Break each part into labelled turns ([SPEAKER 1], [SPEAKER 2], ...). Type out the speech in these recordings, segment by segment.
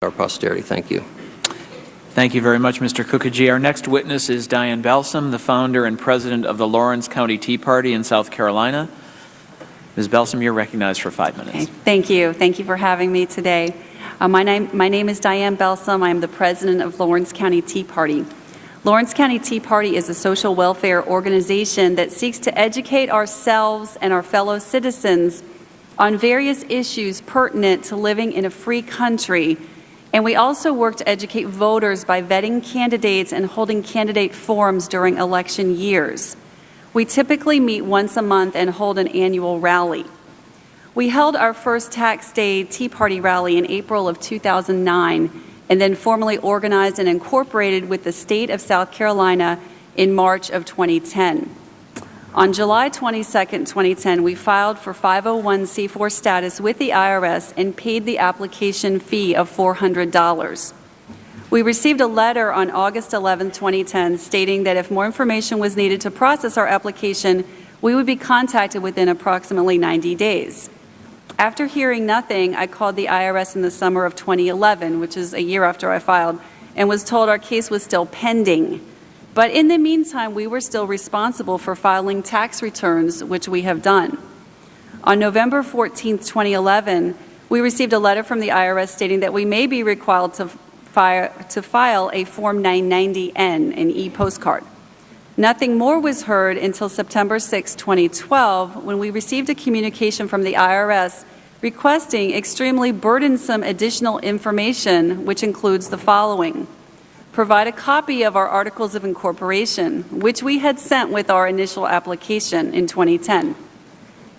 [SPEAKER 1] our posterity. Thank you.
[SPEAKER 2] Thank you very much, Mr. Kukaji. Our next witness is Dianne Belsom, the founder and president of the Lawrence County Tea Party in South Carolina. Ms. Belsom, you're recognized for 5 minutes.
[SPEAKER 3] Okay. Thank you. Thank you for having me today. My name is Dianne Belsom. I am the president of Lawrence County Tea Party. Lawrence County Tea Party is a social welfare organization that seeks to educate ourselves and our fellow citizens on various issues pertinent to living in a free country. And we also work to educate voters by vetting candidates and holding candidate forums during election years. We typically meet once a month and hold an annual rally. We held our first Tax Day Tea Party rally in April of 2009 and then formally organized and incorporated with the state of South Carolina in March of 2010. On July 22, 2010, we filed for 501c4 status with the IRS and paid the application fee of $400. We received a letter on August 11, 2010, stating that if more information was needed to process our application, we would be contacted within approximately 90 days. After hearing nothing, I called the IRS in the summer of 2011, which is a year after I filed, and was told our case was still pending. But in the meantime, we were still responsible for filing tax returns, which we have done. On November 14, 2011, we received a letter from the IRS stating that we may be required to file a Form 990N, an e-postcard. Nothing more was heard until September 6, 2012, when we received a communication from the IRS requesting extremely burdensome additional information, which includes the following. Provide a copy of our Articles of Incorporation, which we had sent with our initial application in 2010.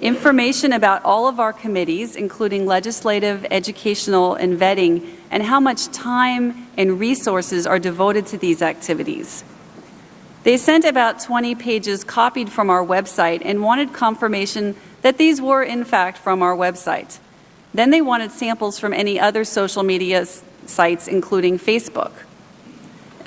[SPEAKER 3] Information about all of our committees, including legislative, educational, and vetting, and how much time and resources are devoted to these activities. They sent about 20 pages copied from our website and wanted confirmation that these were, in fact, from our website. Then they wanted samples from any other social media sites, including Facebook.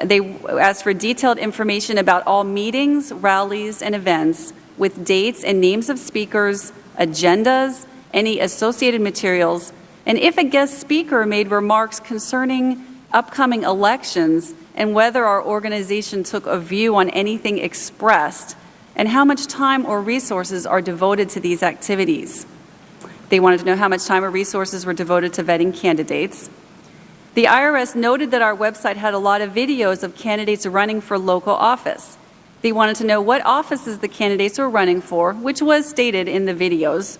[SPEAKER 3] They asked for detailed information about all meetings, rallies, and events with dates and names of speakers, agendas, any associated materials, and if a guest speaker made remarks concerning upcoming elections and whether our organization took a view on anything expressed and how much time or resources are devoted to these activities. They wanted to know how much time or resources were devoted to vetting candidates. The IRS noted that our website had a lot of videos of candidates running for local office. They wanted to know what offices the candidates were running for, which was stated in the videos,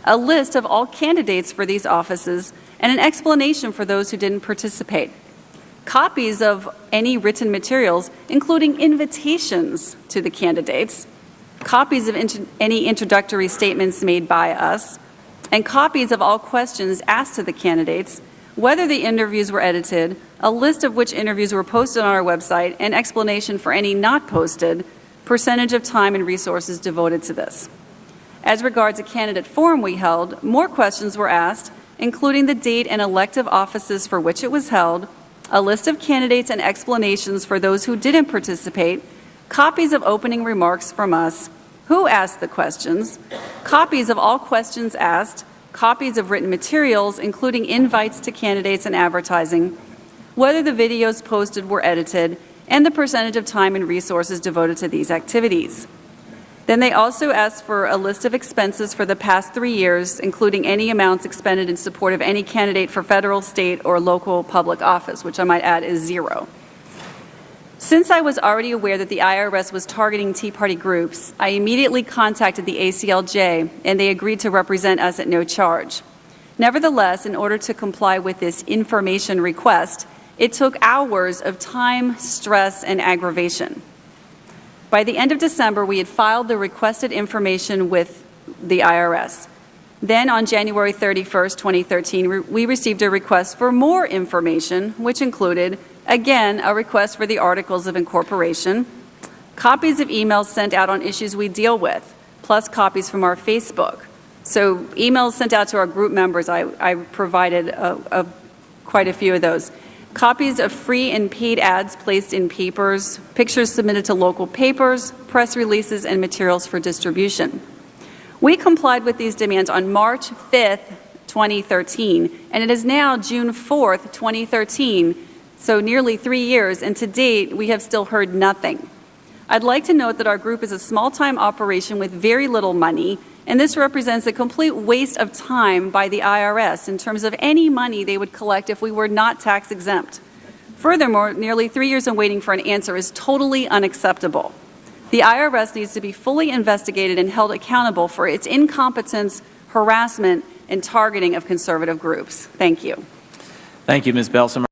[SPEAKER 3] a list of all candidates for these offices, and an explanation for those who didn't participate. Copies of any written materials, including invitations to the candidates, copies of any introductory statements made by us, and copies of all questions asked to the candidates, whether the interviews were edited, a list of which interviews were posted on our website, and explanation for any not posted, percentage of time and resources devoted to this. As regards a candidate forum we held, more questions were asked, including the date and elective offices for which it was held, a list of candidates and explanations for those who didn't participate, copies of opening remarks from us, who asked the questions, copies of all questions asked, copies of written materials, including invites to candidates and advertising, whether the videos posted were edited, and the percentage of time and resources devoted to these activities. Then they also asked for a list of expenses for the past 3 years, including any amounts expended in support of any candidate for federal, state, or local public office, which I might add is 0. Since I was already aware that the IRS was targeting Tea Party groups, I immediately contacted the ACLJ, and they agreed to represent us at no charge. Nevertheless, in order to comply with this information request, it took hours of time, stress, and aggravation. By the end of December, we had filed the requested information with the IRS. Then on January 31st, 2013, we received a request for more information, which included, again, a request for the Articles of Incorporation, copies of emails sent out on issues we deal with, plus copies from our Facebook. So emails sent out to our group members, I provided quite a few of those. Copies of free and paid ads placed in papers, pictures submitted to local papers, press releases, and materials for distribution. We complied with these demands on March 5th 2013, and it is now June 4th, 2013, so nearly 3 years, and to date, we have still heard nothing. I'd like to note that our group is a small-time operation with very little money, and this represents a complete waste of time by the IRS in terms of any money they would collect if we were not tax exempt. Furthermore, nearly 3 years in waiting for an answer is totally unacceptable. The IRS needs to be fully investigated and held accountable for its incompetence, harassment, and targeting of conservative groups. Thank you.
[SPEAKER 2] Thank you, Ms. Belsom.